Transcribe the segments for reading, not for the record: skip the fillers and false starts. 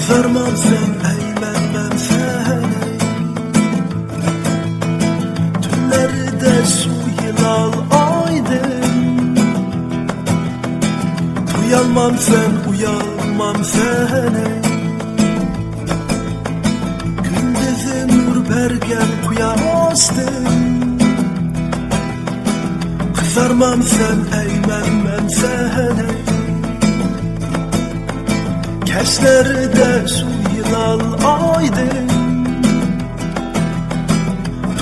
Kızarmam sen, eğlenmem sen. Tünlerde şu hilal aydın. Uyanmam sen, uyanmam sen. Gündüzü nur bergen kuyaştın. Kızarmam sen, eğlenmem sen. Keşlerde şu hilal aydın.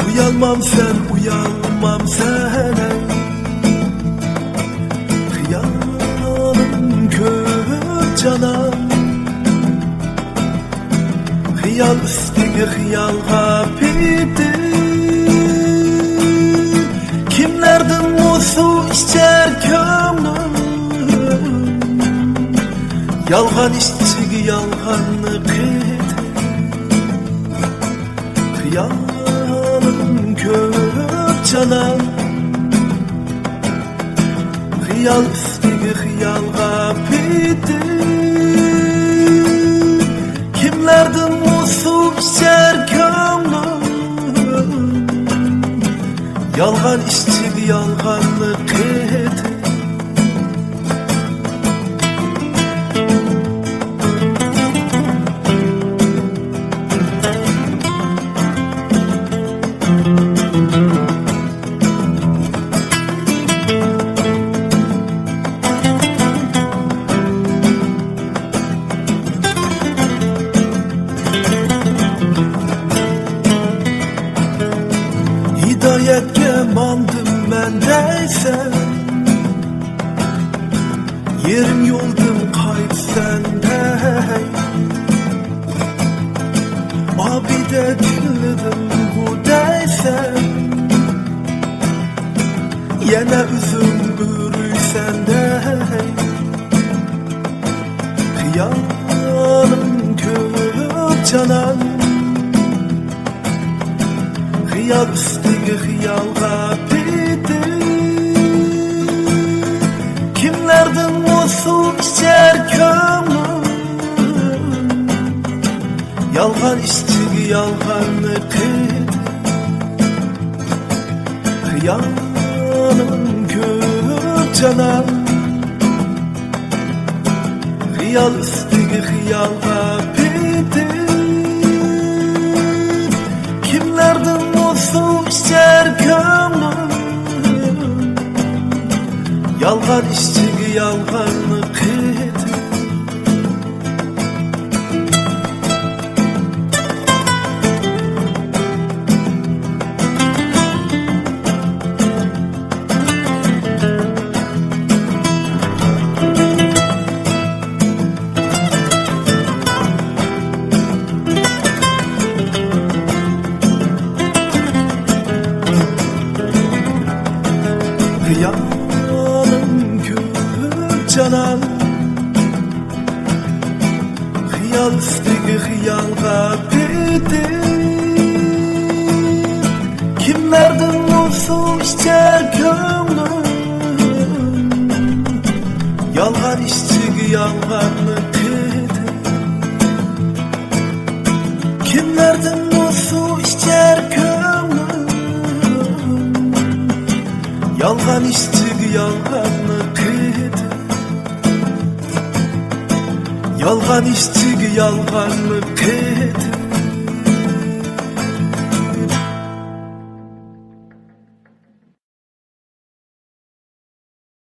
Uyanmam sen, uyanmam sen. Hıyalım köp canan. Hıyal üstüge hıyalga piti. Kimlerden musu içer kömlüm. Yalgan işçigi yalganlı kıt. Hıyalım köp canan. Hıyal üstüge hıyalga piti. Kimlerden musu içer kömlüm. Yalgan işçigi yalganlı kıt. Hidayetke mandım ben deysen. Yerim yoldum kayıp sendey. Abide dinledim bu deysen. Yine üzüm bürü sendey. Hıyalım köp canan. Hıyal üstüge hıyalga piti. Kimlerden musu içer kömlüm. Yalgan işçigi yalganlı kıt. Hıyalım köp canan. Hıyal üstüge hıyalga piti. Kimlerden musu içer kömlüm. Yalgan işçigi yalganlı kıt. Hıyalım köp canan. Hıyal üstüge hıyalga piti. Kimlerden musu içer kömlüm. Yalgan işçigi yalganlı kıt. Kimlerden musu içer kömlüm. Yalgan işçigi yalganlı kıt. Yalgan işçigi yalganlı kıt.